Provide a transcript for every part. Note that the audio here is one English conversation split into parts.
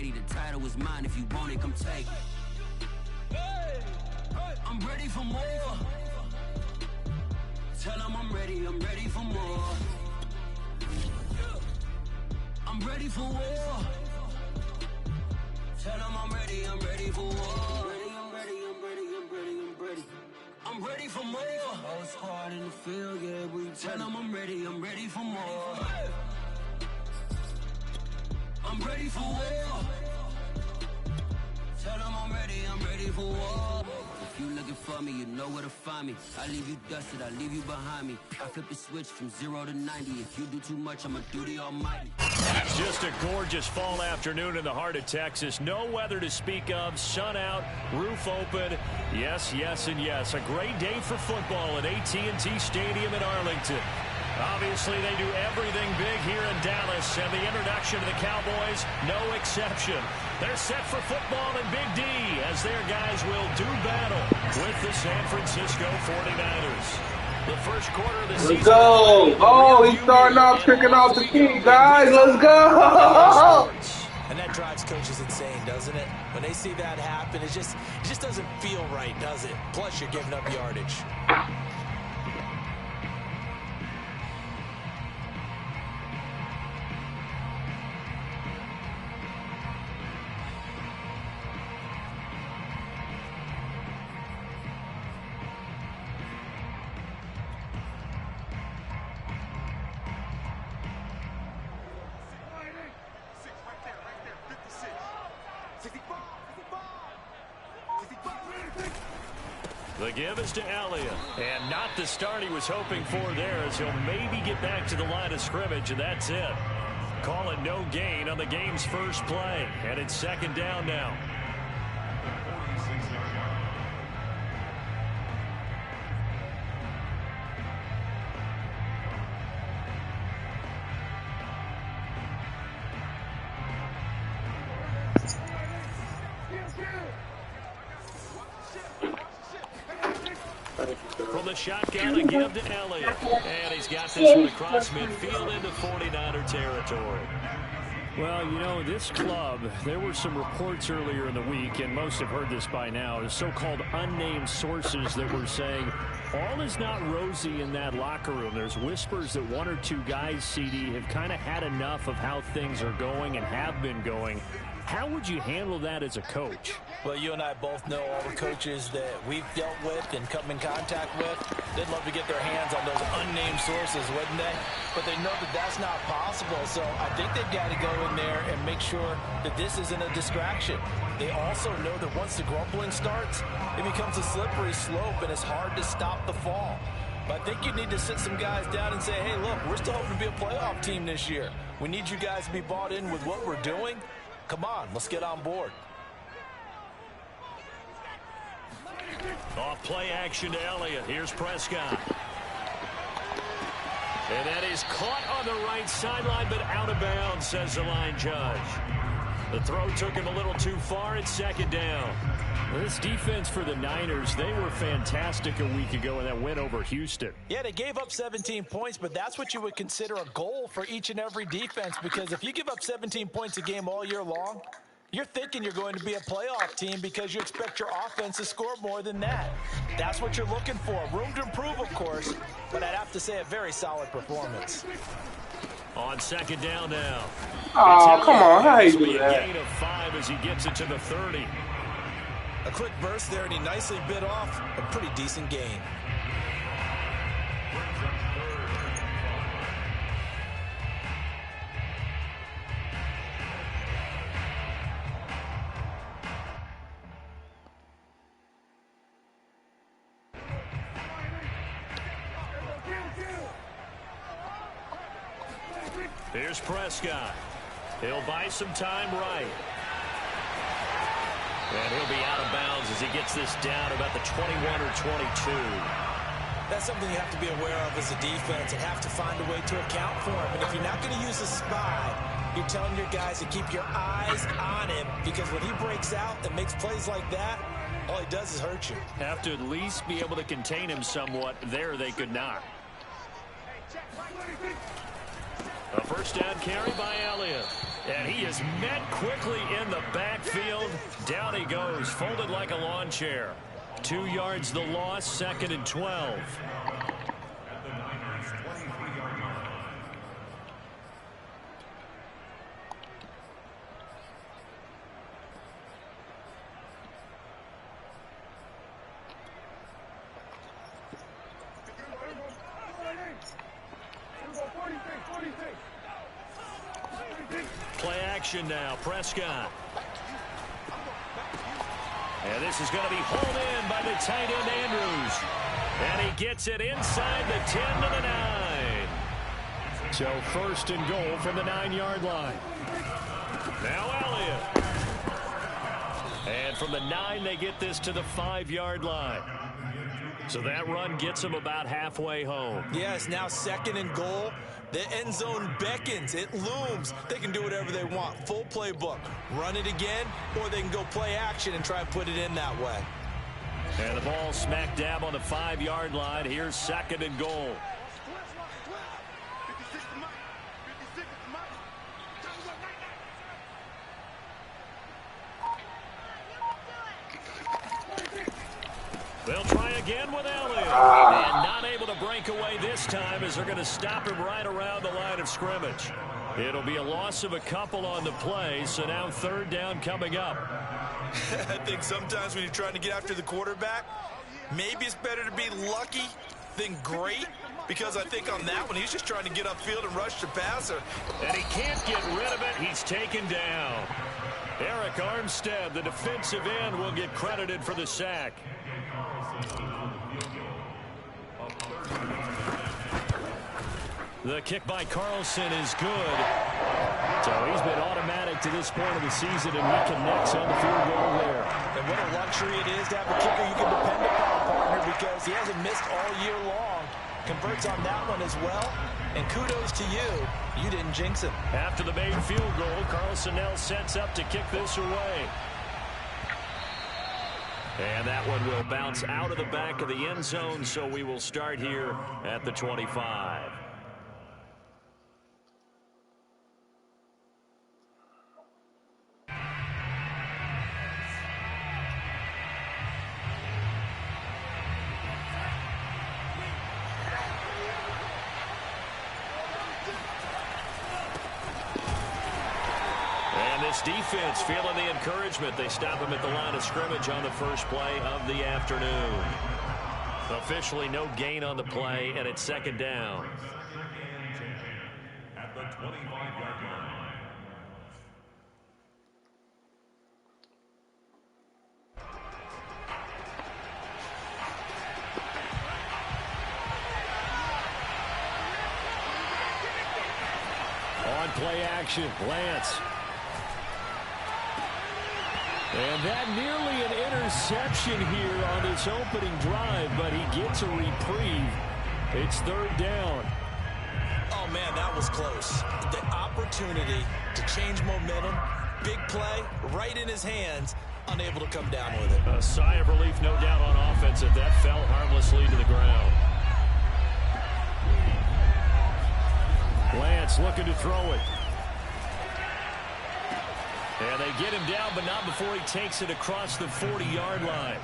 ready. The title is mine. If you want it, come take it. I'm ready for more. Tell them I'm ready for more. I'm ready for war. Tell them I'm ready for war. I'm ready for more. Whole squad in the field, yeah, we tell them I'm ready for more. I'm ready for war. Tell them I'm ready for war. If you looking for me, you know where to find me. I leave you dusted, I leave you behind me. I flip the switch from 0 to 90. If you do too much, I'ma do the almighty. Just a gorgeous fall afternoon in the heart of Texas. No weather to speak of. Sun out, roof open. Yes, yes, and yes. A great day for football at AT&T Stadium in Arlington. Obviously, they do everything big here in Dallas, and the introduction to the Cowboys, no exception. They're set for football in Big D as their guys will do battle with the San Francisco 49ers. The first quarter of the season. Let's go. Oh, he's starting off kicking off the key, guys. Let's go. And that drives coaches insane, doesn't it? When they see that happen, it just doesn't feel right, does it? Plus, you're giving up yardage. The give is to Elliott, and not the start he was hoping for there, as he'll maybe get back to the line of scrimmage, and that's it. Call it no gain on the game's first play, and it's second down now. From the shotgun, a give to Elliott. And he's got this one across midfield into 49er territory. Well, you know, this club, there were some reports earlier in the week, and most have heard this by now, the so-called unnamed sources that were saying all is not rosy in that locker room. There's whispers that one or two guys, CD, have kind of had enough of how things are going and have been going. How would you handle that as a coach? Well, you and I both know all the coaches that we've dealt with and come in contact with. They'd love to get their hands on those unnamed sources, wouldn't they? But they know that that's not possible. So I think they've got to go in there and make sure that this isn't a distraction. They also know that once the grumbling starts, it becomes a slippery slope and it's hard to stop the fall. But I think you need to sit some guys down and say, hey, look, we're still hoping to be a playoff team this year. We need you guys to be bought in with what we're doing. Come on, let's get on board. Off play action to Elliott. Here's Prescott. And that is caught on the right sideline, but out of bounds, says the line judge. The throw took him a little too far. It's second down. This defense for the Niners, they were fantastic a week ago in that win over Houston. Yeah, they gave up 17 points, but that's what you would consider a goal for each and every defense, because if you give up 17 points a game all year long, you're thinking you're going to be a playoff team because you expect your offense to score more than that. That's what you're looking for. Room to improve, of course, but I'd have to say a very solid performance. On second down now. Oh, come on. How you do that? A gain of 5 as he gets it to the 30. A quick burst there, and he nicely bit off a pretty decent gain. Here's Prescott. He'll buy some time right. And he'll be out of bounds as he gets this down about the 21 or 22. That's something you have to be aware of as a defense and have to find a way to account for him. And if you're not going to use a spy, you're telling your guys to keep your eyes on him, because when he breaks out and makes plays like that, all he does is hurt you. Have to at least be able to contain him somewhat. There they could not. A first down carry by Elliott. And he is met quickly in the backfield. Down he goes, folded like a lawn chair. 2 yards the loss, 2nd and 12. Play action now, Prescott. And this is going to be hauled in by the tight end, Andrews. And he gets it inside the 10 to the 9. So 1st and goal from the 9-yard line. Now Elliott. And from the 9, they get this to the 5-yard line. So that run gets them about halfway home. Yes, now 2nd and goal. The end zone beckons. It looms. They can do whatever they want. Full playbook. Run it again, or they can go play action and try and put it in that way. And the ball smack dab on the 5-yard line. Here's 2nd and goal. They'll try again with Elliott. And not able to break away this time as they're going to stop him right around the line of scrimmage. It'll be a loss of a couple on the play, so now 3rd down coming up. I think sometimes when you're trying to get after the quarterback, maybe it's better to be lucky than great, because I think on that one, he's just trying to get upfield and rush the passer. And he can't get rid of it. He's taken down. Eric Armstead, the defensive end, will get credited for the sack. The kick by Carlson is good. So he's been automatic to this point of the season, and he connects on the field goal there. And what a luxury it is to have a kicker you can depend upon, partner, because he hasn't missed all year long. Converts on that one as well. And kudos to you. You didn't jinx him. After the made field goal, Carlson now sets up to kick this away. And that one will bounce out of the back of the end zone, so we will start here at the 25. This defense feeling the encouragement. They stop him at the line of scrimmage on the first play of the afternoon. Officially no gain on the play, and it's 2nd down. At the 25-yard line. On play action, Lance. And that nearly an interception here on this opening drive, but he gets a reprieve. It's 3rd down. Oh, man, that was close. The opportunity to change momentum, big play, right in his hands, unable to come down with it. A sigh of relief, no doubt, on offense, that that fell harmlessly to the ground. Lance looking to throw it. And they get him down, but not before he takes it across the 40-yard line.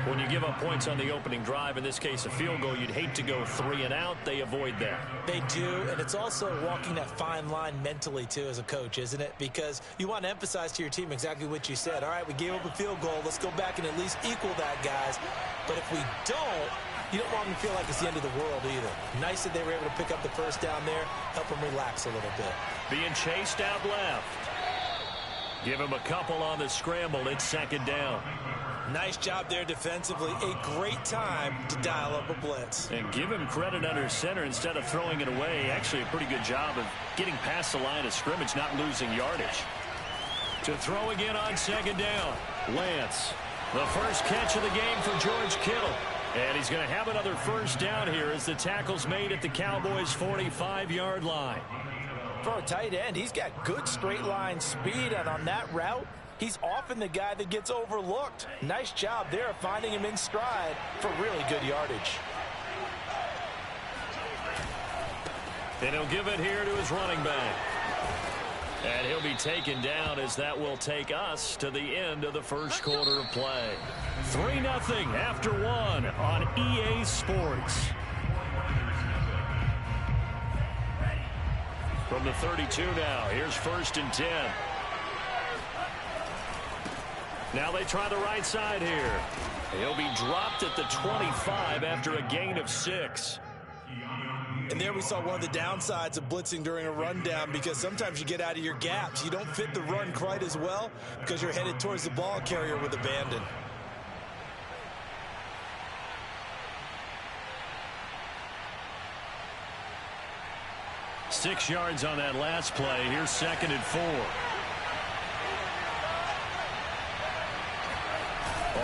When you give up points on the opening drive, in this case a field goal, you'd hate to go 3 and out. They avoid that. They do, and it's also walking that fine line mentally, too, as a coach, isn't it? Because you want to emphasize to your team exactly what you said. All right, we gave up a field goal. Let's go back and at least equal that, guys. But if we don't, you don't want them to feel like it's the end of the world either. Nice that they were able to pick up the first down there, help them relax a little bit. Being chased out left. Give him a couple on the scramble. It's 2nd down. Nice job there defensively. A great time to dial up a blitz. And give him credit under center instead of throwing it away. Actually a pretty good job of getting past the line of scrimmage, not losing yardage. To throw again on 2nd down. Lance. The first catch of the game for George Kittle. And he's going to have another first down here as the tackle's made at the Cowboys' 45-yard line. For a tight end, he's got good straight line speed, and on that route, he's often the guy that gets overlooked. Nice job there of finding him in stride for really good yardage. And he'll give it here to his running back. And he'll be taken down as that will take us to the end of the first quarter of play. 3-0 after 1 on EA Sports. From the 32 now, here's 1st and 10. Now they try the right side here. He'll be dropped at the 25 after a gain of 6. And there we saw one of the downsides of blitzing during a rundown, because sometimes you get out of your gaps. You don't fit the run quite as well because you're headed towards the ball carrier with abandon. Six yards on that last play. Here's 2nd and 4.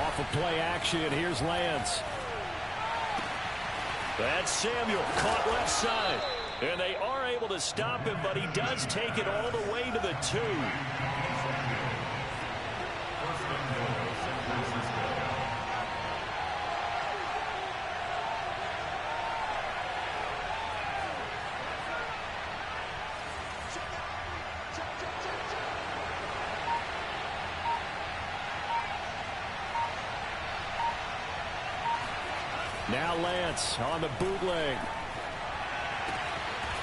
Off of play action, here's Lance. That's Samuel, caught left side. And they are able to stop him, but he does take it all the way to the 2. Now Lance on the bootleg.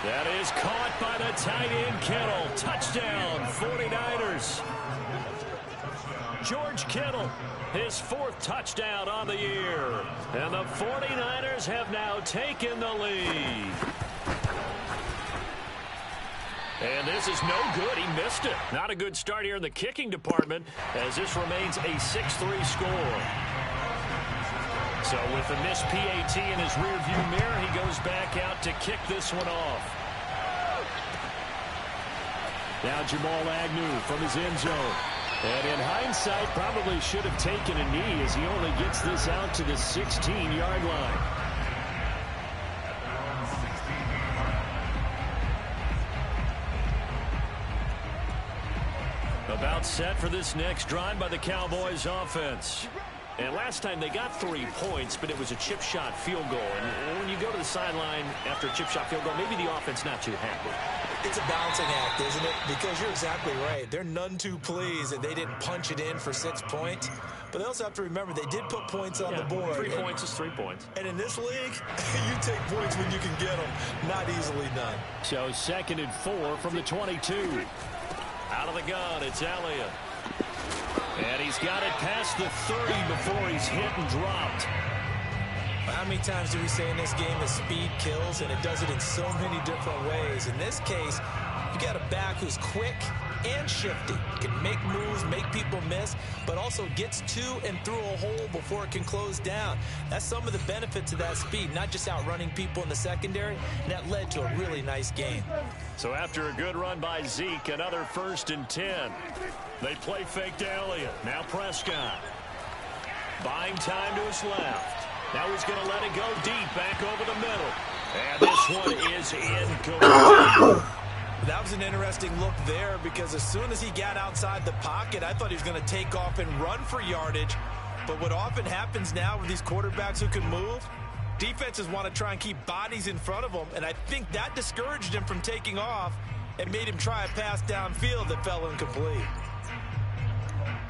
That is caught by the tight end Kittle. Touchdown, 49ers. George Kittle, his 4th touchdown on the year. And the 49ers have now taken the lead. And this is no good. He missed it. Not a good start here in the kicking department, as this remains a 6-3 score. So with a missed PAT in his rearview mirror, he goes back out to kick this one off. Now Jamal Agnew from his end zone. And in hindsight, probably should have taken a knee, as he only gets this out to the 16-yard line. About set for this next drive by the Cowboys offense. And last time they got 3 points, but it was a chip shot field goal. And when you go to the sideline after a chip shot field goal, maybe the offense not too happy. It's a balancing act, isn't it? Because you're exactly right. They're none too pleased that they didn't punch it in for 6 points. But they also have to remember they did put points on the board. 3 points is 3 points. And in this league, you take points when you can get them. Not easily done. So 2nd and 4 from the 22. Out of the gun, it's Elliott. And he's got it past the 30 before he's hit and dropped. How many times do we say in this game that speed kills, and it does it in so many different ways? In this case, you got a back who's quick and shifty. Can make moves, make people miss, but also gets to and through a hole before it can close down. That's some of the benefits of that speed, not just outrunning people in the secondary. And that led to a really nice game. So after a good run by Zeke, another 1st and 10. They play fake to Elliott. Now Prescott. Buying time to his left. Now he's going to let it go deep, back over the middle. And this one is incomplete. That was an interesting look there, because as soon as he got outside the pocket, I thought he was going to take off and run for yardage. But what often happens now with these quarterbacks who can move, defenses want to try and keep bodies in front of them, and I think that discouraged him from taking off and made him try a pass downfield that fell incomplete.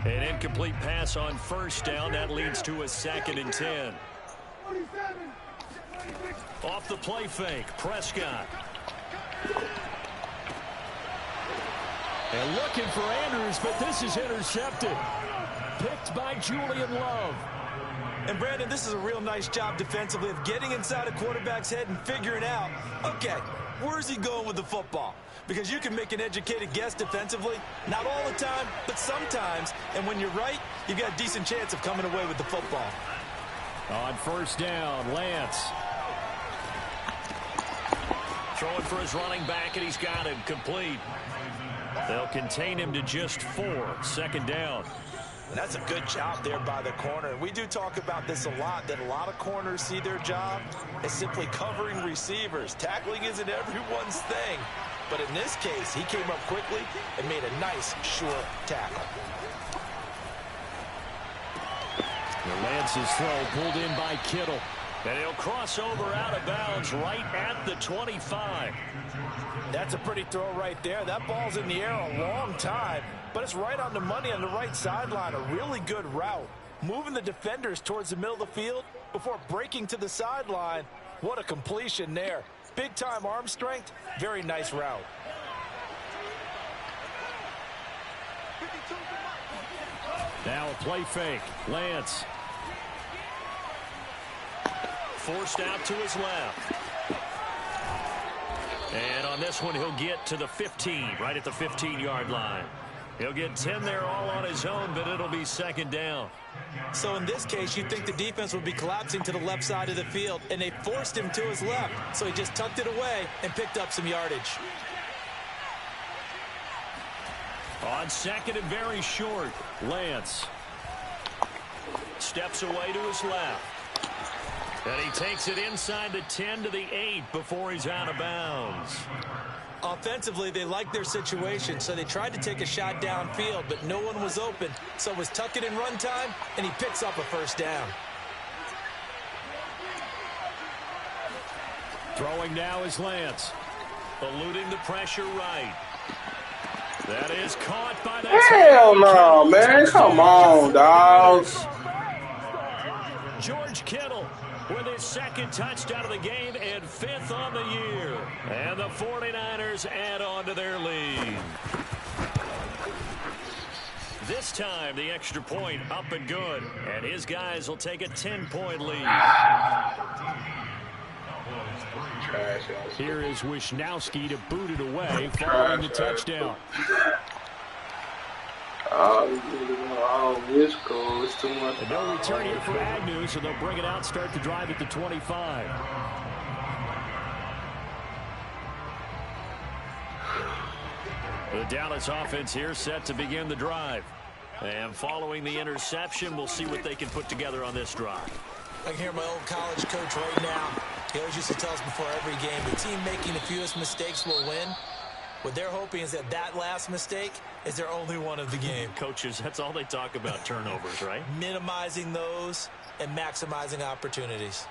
An incomplete pass on 1st down. That leads to a 2nd and 10. Off the play fake, Prescott. And looking for Andrews, but this is intercepted. Picked by Julian Love. And Brandon, this is a real nice job defensively of getting inside a quarterback's head and figuring out, okay, where's he going with the football? Because you can make an educated guess defensively, not all the time, but sometimes. And when you're right, you've got a decent chance of coming away with the football. On 1st down, Lance. Throwing for his running back, and he's got him complete. They'll contain him to just 4. 2nd down. And that's a good job there by the corner. And we do talk about this a lot, that a lot of corners see their job as simply covering receivers. Tackling isn't everyone's thing. But in this case, he came up quickly and made a nice, sure tackle. Lance's throw pulled in by Kittle. And he'll cross over out of bounds right at the 25. That's a pretty throw right there. That ball's in the air a long time, but it's right on the money on the right sideline. A really good route. Moving the defenders towards the middle of the field before breaking to the sideline. What a completion there. Big-time arm strength. Very nice route. Now a play fake. Lance. Forced out to his left. And on this one, he'll get to the 15, right at the 15-yard line. He'll get 10 there all on his own, but it'll be second down. So in this case, you'd think the defense would be collapsing to the left side of the field, and they forced him to his left. So he just tucked it away and picked up some yardage. On second and very short, Lance steps away to his left. And he takes it inside the 10 to the 8 before he's out of bounds. Offensively, they liked their situation, so they tried to take a shot downfield, but no one was open. So it was tuck it in run time, and he picks up a first down. Throwing now is Lance. Eluding the pressure right. That is caught by the... Hell no, man. Come on, dogs. George Kittle with his second touchdown of the game and 5th on the year. And the 49ers add on to their lead. This time, the extra point up and good. And his guys will take a 10-point lead. Here is Wisnowski to boot it away following the touchdown. Oh, this goal is too much. And no return here for Agnew, so they'll bring it out, start the drive at the 25. The Dallas offense here set to begin the drive. And following the interception, we'll see what they can put together on this drive. I can hear my old college coach right now. He always used to tell us before every game, the team making the fewest mistakes will win. What they're hoping is that that last mistake is their only one of the game. Coaches, that's all they talk about, turnovers, right? Minimizing those and maximizing opportunities.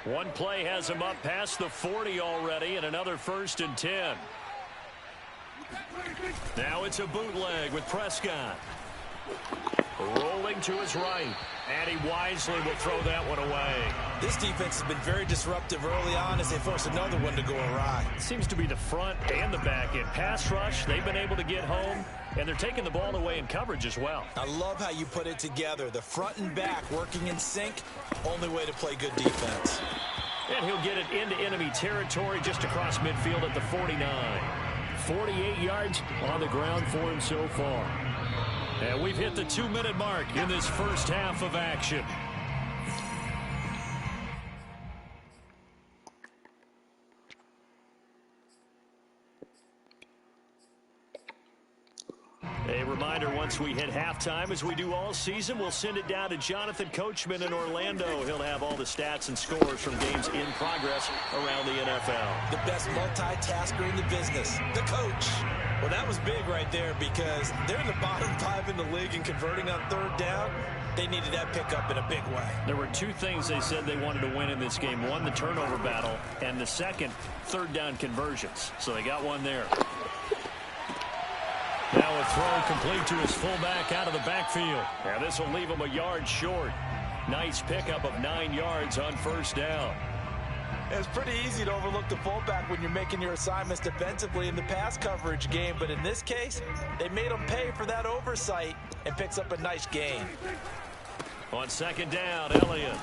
One play has him up past the 40 already, and another 1st and 10. Now it's a bootleg with Prescott. Rolling to his right, and he wisely will throw that one away. This defense has been very disruptive early on as they force another one to go awry. It seems to be the front and the back end. Pass rush, they've been able to get home, and they're taking the ball away in coverage as well. I love how you put it together. The front and back working in sync, only way to play good defense. And he'll get it into enemy territory just across midfield at the 49. 48 yards on the ground for him so far. And we've hit the 2-minute mark in this first half of action. A reminder, once we hit halftime, as we do all season, we'll send it down to Jonathan Coachman in Orlando. He'll have all the stats and scores from games in progress around the NFL. The best multitasker in the business, the coach. Well, that was big right there because they're in the bottom 5 in the league and converting on 3rd down. They needed that pickup in a big way. There were 2 things they said they wanted to win in this game. One, the turnover battle, and the second, 3rd down conversions. So they got one there. Now a throw complete to his fullback out of the backfield. Now this will leave him a yard short. Nice pickup of 9 yards on 1st down. It's pretty easy to overlook the fullback when you're making your assignments defensively in the pass coverage game, but in this case, they made him pay for that oversight and picks up a nice gain. On 2nd down, Elliott.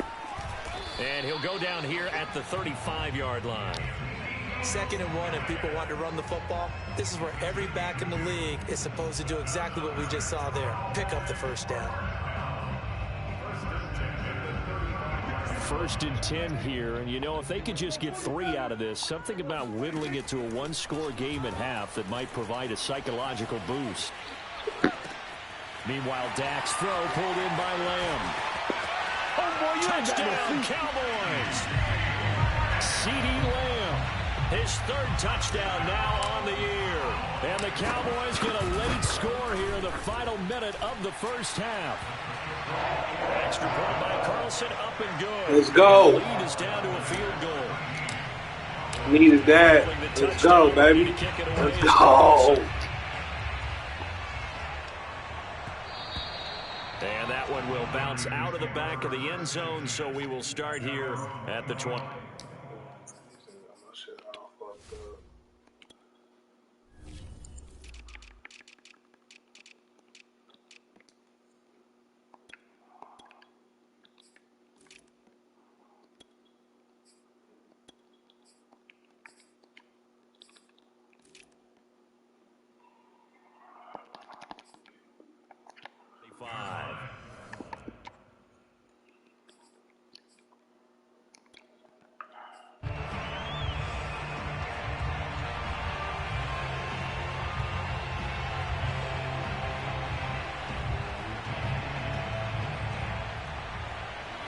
And he'll go down here at the 35-yard line. 2nd and 1, and people want to run the football. This is where every back in the league is supposed to do exactly what we just saw there. Pick up the 1st down. 1st and 10 here, and you know, if they could just get 3 out of this, something about whittling it to a 1-score game at half that might provide a psychological boost. Meanwhile, Dak's throw pulled in by Lamb. Oh, boy, touchdown, Cowboys! CeeDee Lamb. His third touchdown now on the year. And the Cowboys get a late score here in the final minute of the first half. Extra point by Carlson, up and good. Let's go. The lead is down to a field goal. Needed that. Let's go, baby. Let's go. And that one will bounce out of the back of the end zone, so we will start here at the 20.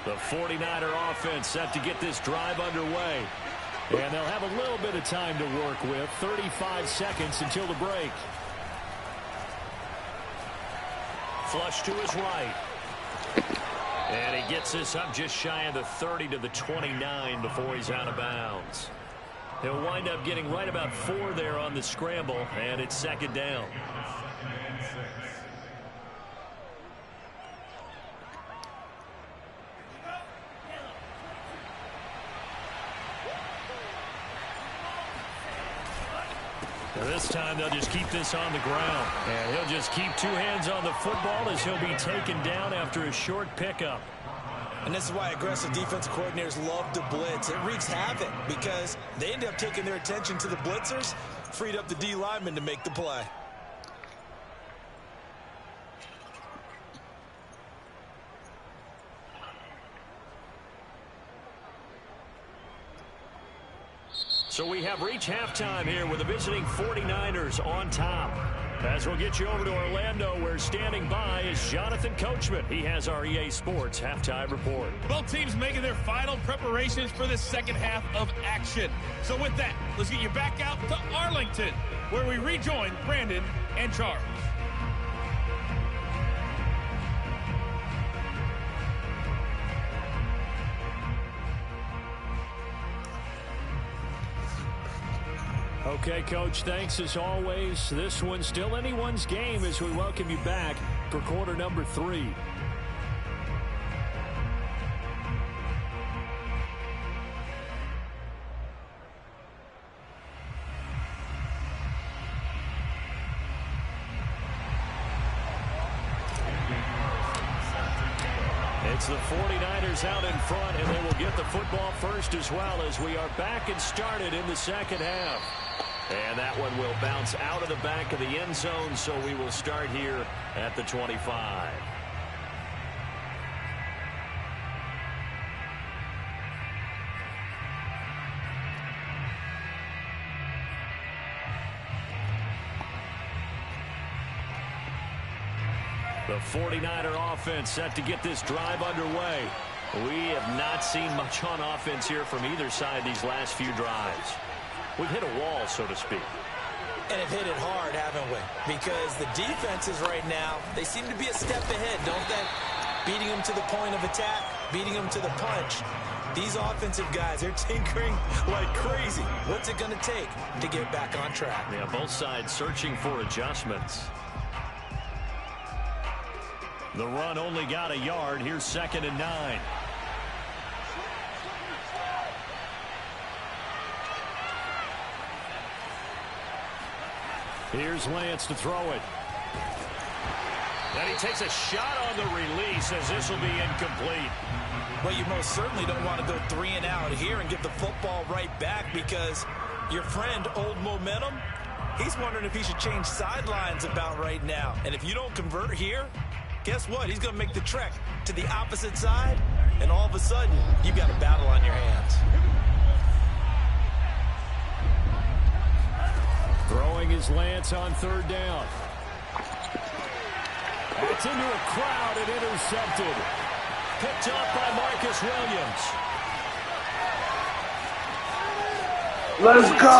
The 49er offense set to get this drive underway. And they'll have a little bit of time to work with. 35 seconds until the break. Flush to his right. And he gets this up just shy of the 30 to the 29 before he's out of bounds. He'll wind up getting right about 4 there on the scramble, and it's second down. This time they'll just keep this on the ground. And he'll just keep 2 hands on the football as he'll be taken down after a short pickup. And this is why aggressive defensive coordinators love to blitz. It wreaks havoc because they end up taking their attention to the blitzers, freed up the D lineman to make the play. So we have reached halftime here with the visiting 49ers on top. As we'll get you over to Orlando, where standing by is Jonathan Coachman. He has our EA Sports halftime report. Both teams making their final preparations for the second half of action. So with that, let's get you back out to Arlington, where we rejoin Brandon and Charles. Okay, Coach, thanks as always. This one's still anyone's game as we welcome you back for quarter number 3. It's the 49ers out in front, and they will get the football first as well as we are back and started in the second half. And that one will bounce out of the back of the end zone, so we will start here at the 25. The 49er offense set to get this drive underway. We have not seen much on offense here from either side these last few drives. We've hit a wall, so to speak. And have hit it hard, haven't we? Because the defenses right now, they seem to be a step ahead, don't they? Beating them to the point of attack, beating them to the punch. These offensive guys are tinkering like crazy. What's it going to take to get back on track? Yeah, both sides searching for adjustments. The run only got a yard. Here's 2nd and 9. Here's Lance to throw it. And he takes a shot on the release as this will be incomplete. Well, you most certainly don't want to go 3 and out here and get the football right back because your friend, Old Momentum, he's wondering if he should change sidelines about right now. And if you don't convert here, guess what? He's going to make the trek to the opposite side, and all of a sudden, you've got a battle on your hands. Throwing his Lance on 3rd down. It's into a crowd and intercepted. Picked up by Marcus Williams. Let's go!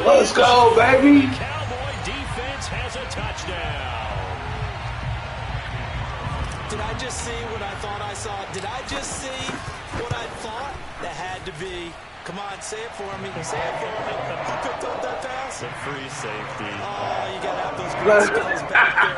Let's go, baby! Cowboy defense has a touchdown. Did I just see what I thought I saw? Did I just see what I thought? That had to be. Come on, say it for me. Say it for me. Who picked up that pass? The free safety. Oh, you got to have those great skills back there.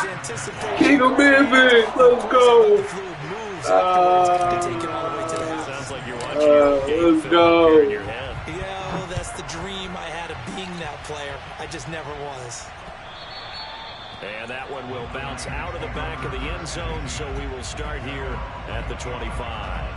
His anticipation. King of Memphis, let's go. The fluid moves afterwards to take it all the way to the house. Sounds like you're watching a game let's film go. here in your head. Yeah, well, that's the dream I had of being that player. I just never was. And that one will bounce out of the back of the end zone, so we will start here at the 25.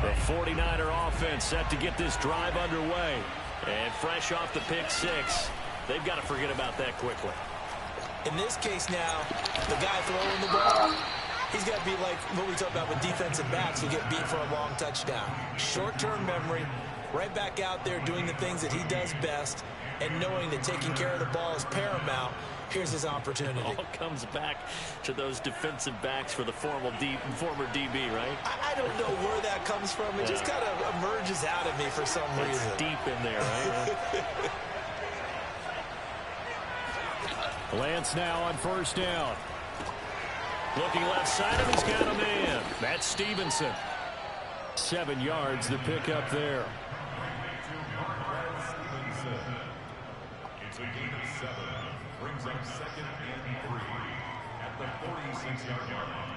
The 49er offense set to get this drive underway. And fresh off the pick six, they've got to forget about that quickly. In this case now, the guy throwing the ball, he's got to be like what we talk about with defensive backs who get beat for a long touchdown. Short-term memory, right back out there doing the things that he does best, and knowing that taking care of the ball is paramount. Here's his opportunity. All comes back to those defensive backs for the former DB, right? I don't know where that comes from. It just kind of emerges out of me for some It's reason. deep in there, right? Lance now on first down. Looking left side of, he's got a man. That's Stevenson. 7 yards, the pickup there. It's a gain of 7. Brings up 2nd and 3 at the 46-yard line.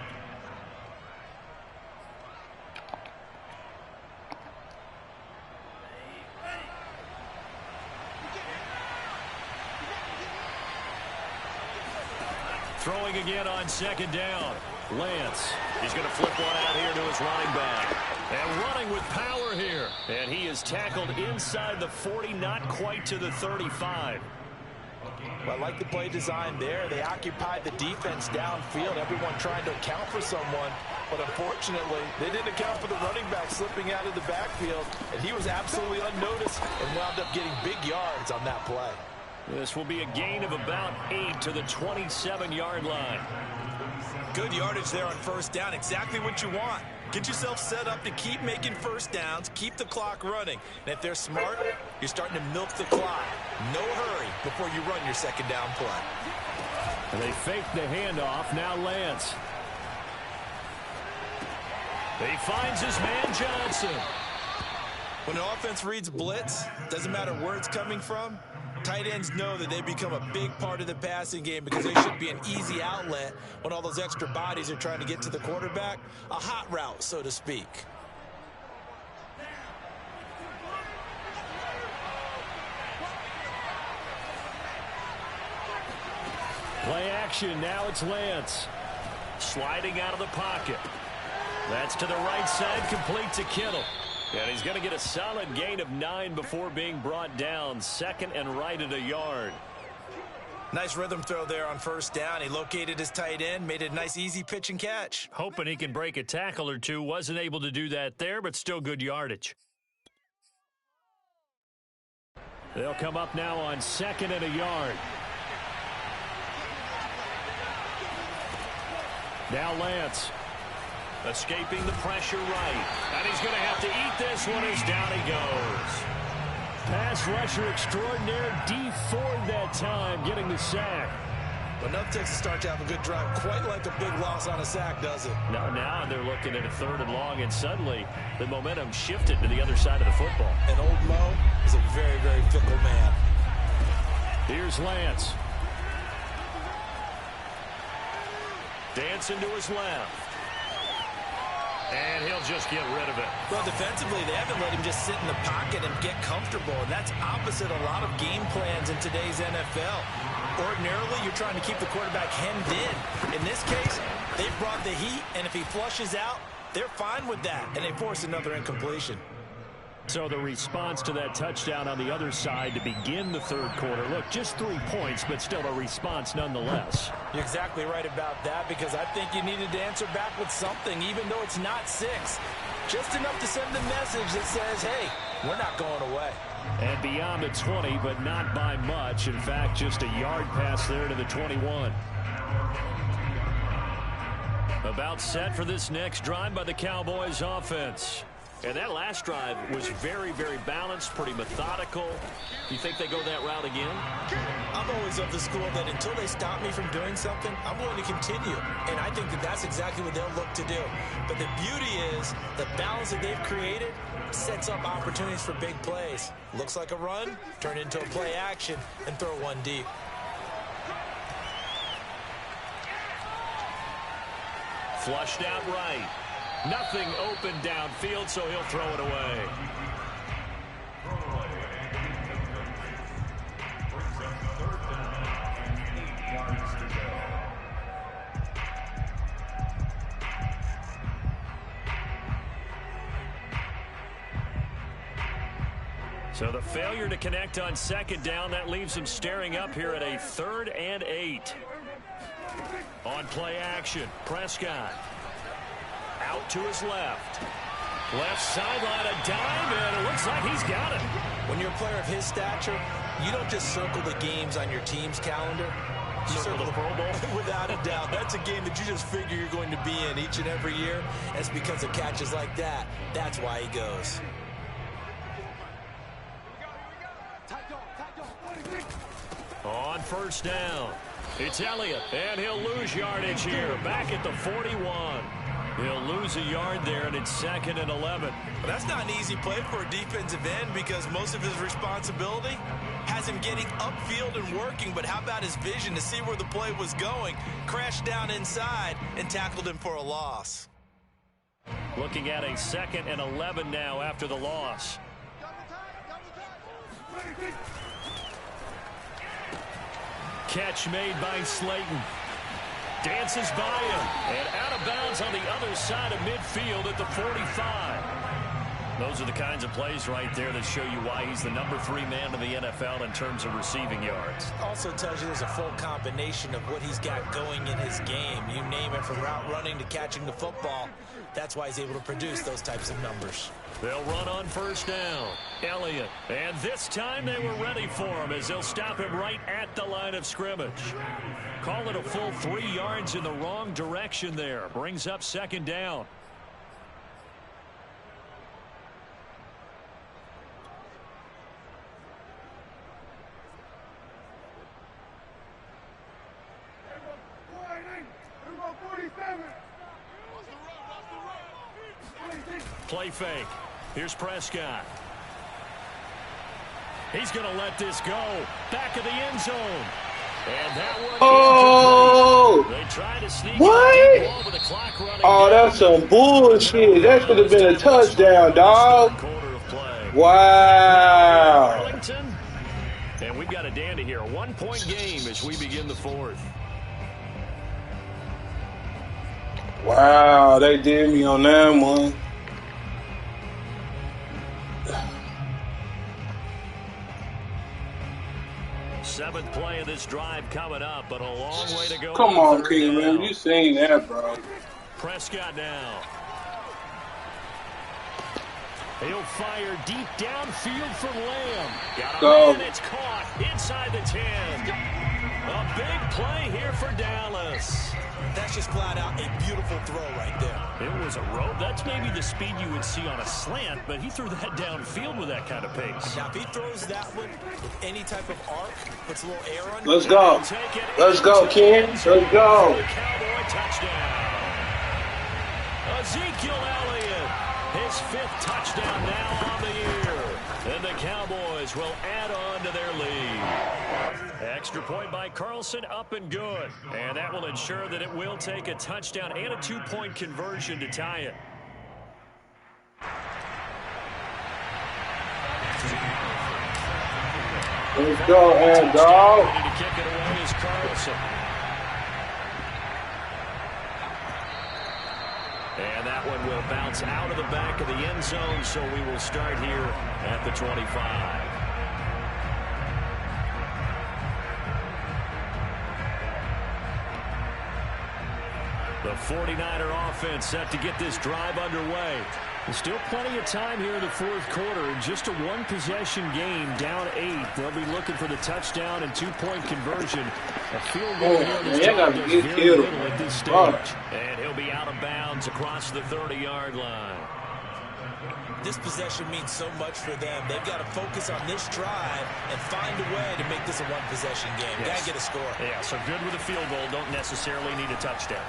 Throwing again on 2nd down. Lance. He's going to flip one out here to his running back. And running with power here. And he is tackled inside the 40, not quite to the 35. Well, I like the play design there. They occupied the defense downfield, everyone trying to account for someone. But unfortunately, they didn't account for the running back slipping out of the backfield. And he was absolutely unnoticed and wound up getting big yards on that play. This will be a gain of about 8 to the 27-yard line. Good yardage there on first down. Exactly what you want. Get yourself set up to keep making first downs, keep the clock running. And if they're smart, you're starting to milk the clock. No hurry before you run your 2nd down play. And they fake the handoff. Now Lance. He finds his man Johnson. When an offense reads blitz, doesn't matter where it's coming from, tight ends know that they become a big part of the passing game because they should be an easy outlet when all those extra bodies are trying to get to the quarterback. A hot route, so to speak. Play action. Now it's Lance. Sliding out of the pocket. That's to the right side, complete to Kittle. And he's going to get a solid gain of 9 before being brought down. 2nd and right at a yard. Nice rhythm throw there on first down. He located his tight end, made it a nice easy pitch and catch. Hoping he can break a tackle or two. Wasn't able to do that there, but still good yardage. They'll come up now on 2nd and a yard. Now Lance. Escaping the pressure right. And he's going to have to eat this one as down he goes. Pass rusher extraordinaire. D Ford that time getting the sack. But enough takes to start to have a good drive. Quite like a big loss on a sack, does it? Now they're looking at a 3rd and long, and suddenly the momentum shifted to the other side of the football. And old Mo is a very, very fickle man. Here's Lance. Dancing to his left. And he'll just get rid of it. Well, defensively, they haven't let him just sit in the pocket and get comfortable, and that's opposite a lot of game plans in today's NFL. Ordinarily, you're trying to keep the quarterback hemmed in. In this case, they've brought the heat, and if he flushes out, they're fine with that, and they force another incompletion. So the response to that touchdown on the other side to begin the 3rd quarter. Look, just 3 points, but still a response nonetheless. You're exactly right about that, because I think you needed to answer back with something, even though it's not 6. Just enough to send the message that says, hey, we're not going away. And beyond the 20, but not by much. In fact, just a yard pass there to the 21. About set for this next drive by the Cowboys offense. And that last drive was very, very balanced, pretty methodical. You think they go that route again? I'm always of the school that until they stop me from doing something, I'm willing to continue. And I think that that's exactly what they'll look to do. But the beauty is the balance that they've created sets up opportunities for big plays. Looks like a run, turn it into a play action, and throw one deep. Flushed out right. Nothing open downfield, so he'll throw it away. So the failure to connect on second down, that leaves him staring up here at a 3rd and 8. On play action, Prescott. Out to his left. Left sideline, a dime, and it looks like he's got it. When you're a player of his stature, you don't just circle the games on your team's calendar. You circle the Pro Bowl. Without a doubt. That's a game that you just figure you're going to be in each and every year. And it's because of catches like that. That's why he goes. On first down, it's Elliott, and he'll lose yardage here. Back at the 41. He'll lose a yard there, and it's 2nd and 11. Well, that's not an easy play for a defensive end because most of his responsibility has him getting upfield and working. But how about his vision to see where the play was going? Crashed down inside and tackled him for a loss. Looking at a 2nd and 11 now after the loss. Catch made by Slayton. Dances by him. And out of bounds on the other side of midfield at the 45. Those are the kinds of plays right there that show you why he's the number 3 man in the NFL in terms of receiving yards. Also tells you there's a full combination of what he's got going in his game. You name it, from route running to catching the football. That's why he's able to produce those types of numbers. They'll run on first down. Elliott. And this time they were ready for him as they'll stop him right at the line of scrimmage. Call it a full 3 yards in the wrong direction there. Brings up 2nd down. Play fake. Here's Prescott. He's going to let this go. Back of the end zone. And that one they try to sneak what? Ball with the clock running that's some bullshit. That should have been a touchdown, dog. Wow. Arlington. And we've got a dandy here. A 1-point game as we begin the 4th. Wow, they did me on that one. Seventh play of this drive coming up, but a long way to go. Come on, King, man. You seen that, bro. Prescott now. He'll fire deep downfield from Lamb. Got a man, it's caught inside the 10. A big play here for Dallas. That's just flat out a beautiful throw right there. It was a rope. That's maybe the speed you would see on a slant, but he threw that downfield with that kind of pace. Now, if he throws that one with any type of arc, puts a little air on it. Let's go. Let's go, Ken. Let's go. Cowboy touchdown. Ezekiel Elliott, his 5th touchdown now on the year. And the Cowboys will add on to their lead. Extra point by Carlson, up and good. And that will ensure that it will take a touchdown and a 2-point conversion to tie it. Let's go, and dog. Ready to kick it away is Carlson. And that one will bounce out of the back of the end zone, so we will start here at the 25. The 49er offense set to get this drive underway. Still plenty of time here in the fourth quarter. Just a one-possession game, down 8. They'll be looking for the touchdown and two-point conversion. A field goal here this time does very little at this stage. And he'll be out of bounds across the 30-yard line. This possession means so much for them. They've got to focus on this drive and find a way to make this a one-possession game. Yes. Got to get a score. Yeah, so good with a field goal. Don't necessarily need a touchdown.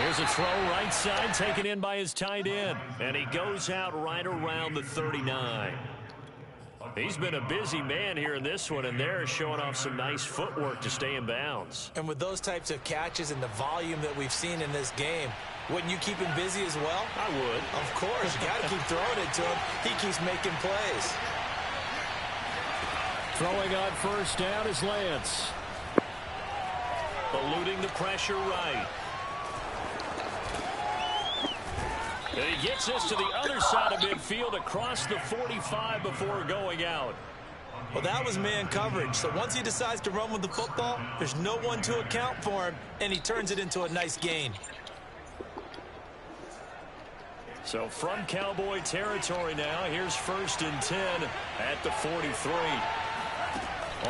Here's a throw right side taken in by his tight end. And he goes out right around the 39. He's been a busy man here in this one, and they're showing off some nice footwork to stay in bounds. And with those types of catches and the volume that we've seen in this game, wouldn't you keep him busy as well? I would. Of course. You got to keep throwing it to him. He keeps making plays. Throwing on first down is Lance. Eluding the pressure right. And he gets this to the other side of midfield across the 45 before going out. Well, that was man coverage. So once he decides to run with the football, there's no one to account for him, and he turns it into a nice gain. So from Cowboy territory now, here's 1st and 10 at the 43.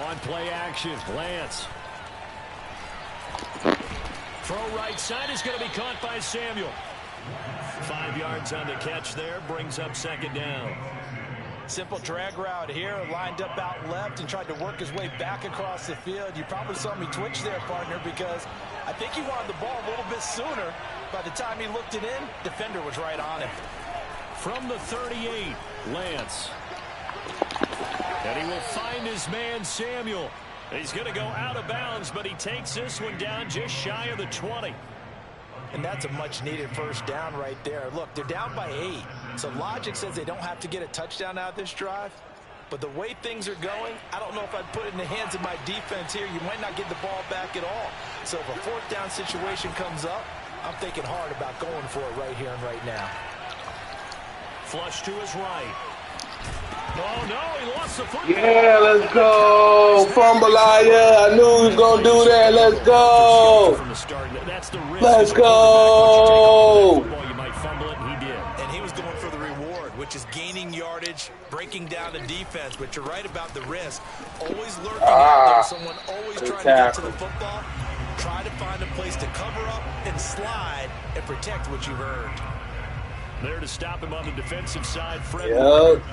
On play action, Lance. Throw right side is going to be caught by Samuel. 5 yards on the catch there, brings up 2nd down. Simple drag route here, lined up out left and tried to work his way back across the field. You probably saw me twitch there, partner, because I think he wanted the ball a little bit sooner. By the time he looked it in, defender was right on him. From the 38, Lance. And he will find his man, Samuel. He's going to go out of bounds, but he takes this one down just shy of the 20. And that's a much-needed first down right there. Look, they're down by 8. So logic says they don't have to get a touchdown out of this drive. But the way things are going, I don't know if I'd put it in the hands of my defense here. You might not get the ball back at all. So if a 4th down situation comes up, I'm thinking hard about going for it right here and right now. Flush to his right. Oh, no, he lost the football. Yeah, let's go. Fumble out here. I knew he was going to do that. Let's go. From the start, that's the risk. Let's go. You might fumble it, and he did. And he was going for the reward, which is gaining yardage, breaking down the defense. But you're right about the risk. Always lurking out there. Someone always trying to get to the football. Try to find a place to cover up and slide and protect what you've earned. There to stop him on the defensive side, Fred. Yep.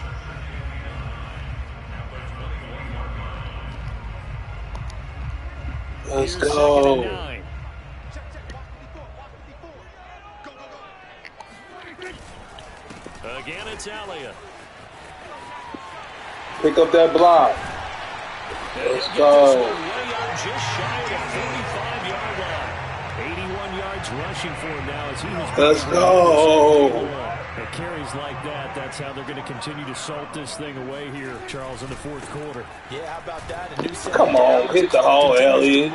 Let's go. Again, it's Elliott. Pick up that block. Let's go. Just shy of the 45-yard line. 81 yards rushing for him now as he was. Let's go. It carries like that. That's how they're going to continue to salt this thing away here, Charles, in the fourth quarter. Yeah, how about that? A new set. Come on, hit the hole, Elliott.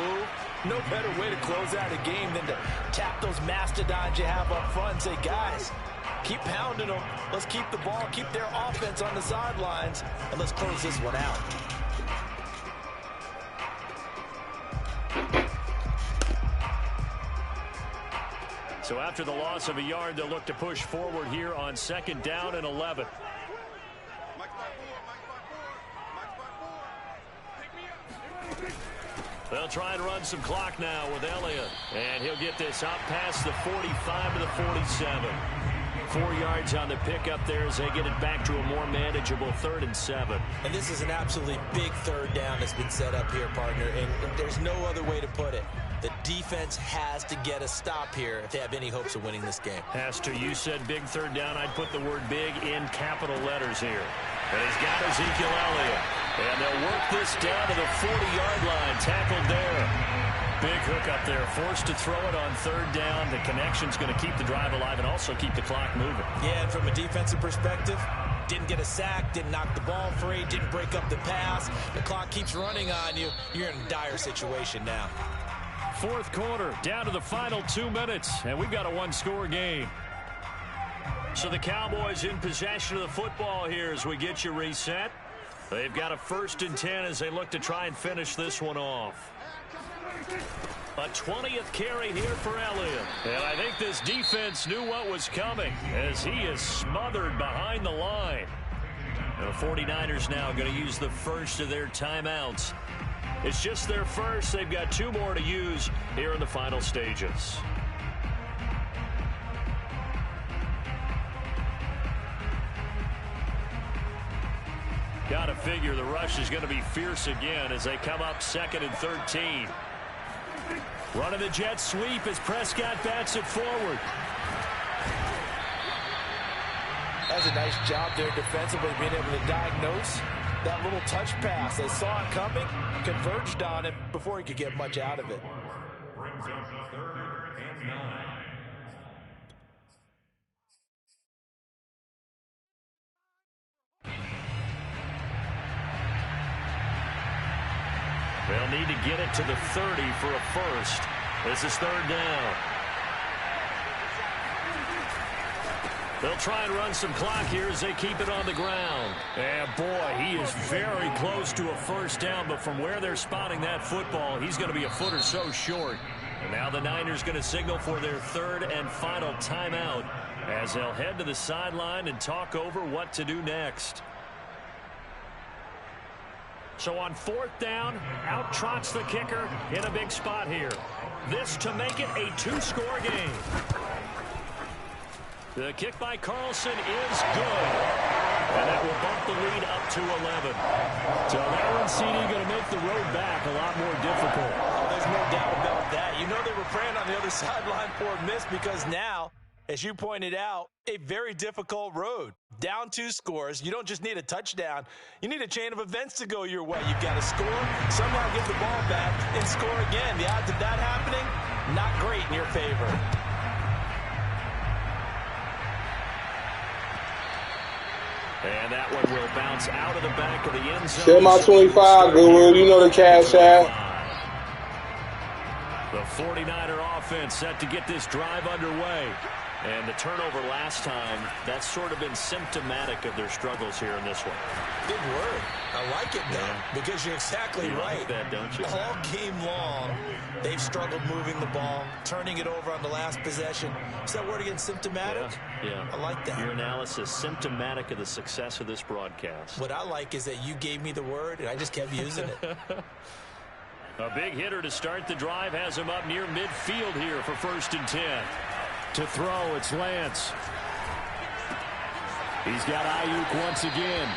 No better way to close out a game than to tap those mastodons you have up front and say, guys, keep pounding them. Let's keep the ball, keep their offense on the sidelines, and let's close this one out. So after the loss of a yard, they'll look to push forward here on 2nd down and 11. They'll try and run some clock now with Elliott. And he'll get this up past the 45 to the 47. 4 yards on the pickup there as they get it back to a more manageable 3rd and 7. And this is an absolutely big 3rd down that's been set up here, partner. And there's no other way to put it. The defense has to get a stop here if they have any hopes of winning this game. Has to. You said big 3rd down. I'd put the word big in capital letters here. And he's got Ezekiel Elliott. And they'll work this down to the 40-yard line. Tackled there. Big hook up there. Forced to throw it on 3rd down. The connection's going to keep the drive alive and also keep the clock moving. Yeah, and from a defensive perspective, didn't get a sack, didn't knock the ball free, didn't break up the pass. The clock keeps running on you. You're in a dire situation now. Fourth quarter, down to the final 2 minutes, and we've got a one-score game. So the Cowboys in possession of the football here as we get you reset. They've got a 1st and 10 as they look to try and finish this one off. A 20th carry here for Elliott. And I think this defense knew what was coming as he is smothered behind the line. The 49ers now going to use the first of their timeouts. It's just their first. They've got 2 more to use here in the final stages. Got to figure the rush is going to be fierce again as they come up 2nd and 13. Running the jet sweep as Prescott bats it forward. That's a nice job there defensively, being able to diagnose that little touch pass. They saw it coming, converged on it before he could get much out of it. Brings up 3rd and 9. They'll need to get it to the 30 for a first. This is 3rd down. They'll try and run some clock here as they keep it on the ground. And boy, he is very close to a 1st down, but from where they're spotting that football, he's going to be a foot or so short. And now the Niners going to signal for their 3rd and final timeout as they'll head to the sideline and talk over what to do next. So on 4th down, out trots the kicker in a big spot here. This to make it a 2-score game. The kick by Carlson is good. And that will bump the lead up to 11. So that one, CD, going to make the road back a lot more difficult. Oh, there's no doubt about that. You know they were praying on the other sideline for a miss because now, as you pointed out, a very difficult road. Down 2 scores. You don't just need a touchdown. You need a chain of events to go your way. You've got to score, somehow get the ball back, and score again. The odds of that happening, not great in your favor. And that one will bounce out of the back of the end zone. Share my 25, Guru. You know the cash out. The 49er offense set to get this drive underway. And the turnover last time, that's sort of been symptomatic of their struggles here in this one. Good word. I like it, though, because you're exactly right. Like that, don't you? All game long, they've struggled moving the ball, turning it over on the last possession. Is that word again, symptomatic? Yeah. I like that. Your analysis, symptomatic of the success of this broadcast. What I like is that you gave me the word, and I just kept using it. A big hitter to start the drive has him up near midfield here for 1st and 10. To throw, it's Lance. He's got Ayuk once again.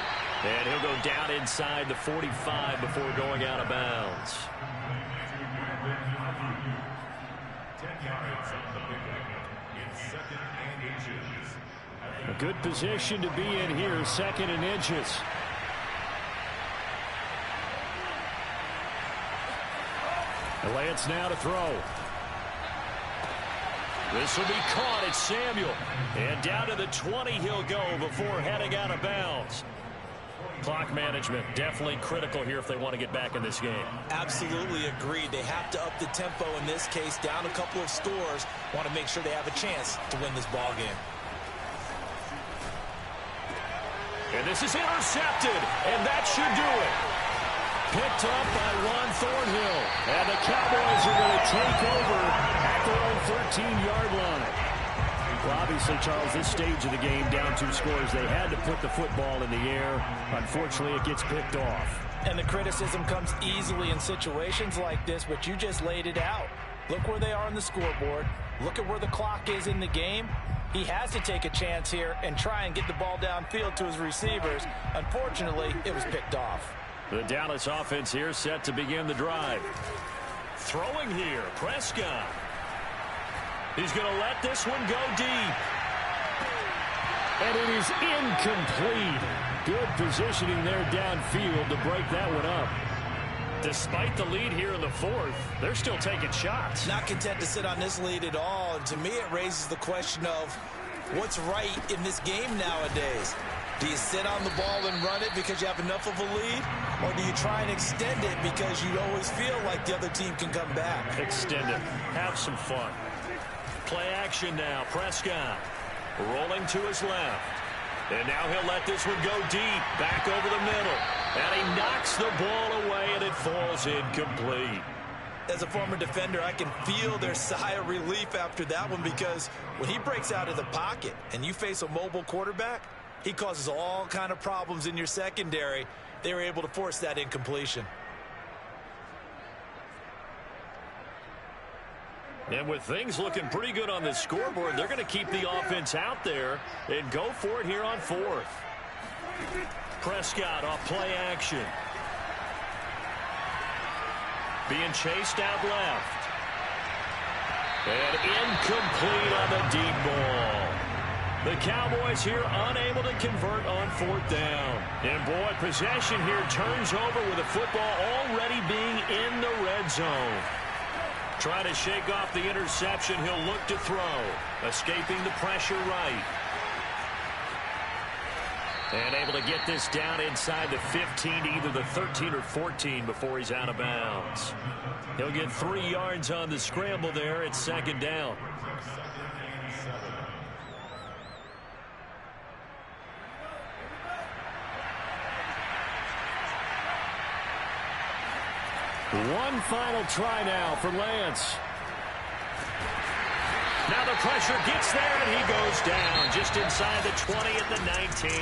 And he'll go down inside the 45 before going out of bounds. 10 yards on the pickup. It's 2nd and inches. A good position to be in here, 2nd and inches. Lance now to throw. This will be caught. It's Samuel. And down to the 20 he'll go before heading out of bounds. Clock management definitely critical here if they want to get back in this game. Absolutely agreed. They have to up the tempo in this case, down a couple of scores. Want to make sure they have a chance to win this ball game. And this is intercepted, and that should do it. Picked up by Ron Thornhill. And the Cowboys are going to take over at their own 13-yard line. Well, obviously, Charles, this stage of the game, down 2 scores, they had to put the football in the air. Unfortunately, it gets picked off. And the criticism comes easily in situations like this, but you just laid it out. Look where they are on the scoreboard. Look at where the clock is in the game. He has to take a chance here and try and get the ball downfield to his receivers. Unfortunately, it was picked off. The Dallas offense here set to begin the drive. Throwing here, Prescott. He's going to let this one go deep. And it is incomplete. Good positioning there downfield to break that one up. Despite the lead here in the 4th, they're still taking shots. Not content to sit on this lead at all. And to me, it raises the question of what's right in this game nowadays. Do you sit on the ball and run it because you have enough of a lead? Or do you try and extend it because you always feel like the other team can come back? Extend it. Have some fun. Play action now. Prescott rolling to his left. And now he'll let this one go deep. Back over the middle. And he knocks the ball away, and it falls incomplete. As a former defender, I can feel their sigh of relief after that one, because when he breaks out of the pocket and you face a mobile quarterback, he causes all kind of problems in your secondary. They were able to force that incompletion. And with things looking pretty good on the scoreboard, they're going to keep the offense out there and go for it here on fourth. Prescott off play action. Being chased out left. And incomplete on the deep ball. The Cowboys here unable to convert on fourth down. And boy, possession here turns over with the football already being in the red zone. Trying to shake off the interception, he'll look to throw. Escaping the pressure right. And able to get this down inside the 15, either the 13 or 14 before he's out of bounds. He'll get 3 yards on the scramble there. It's second down. One final try now for Lance. Now the pressure gets there, and he goes down just inside the 20 at the 19.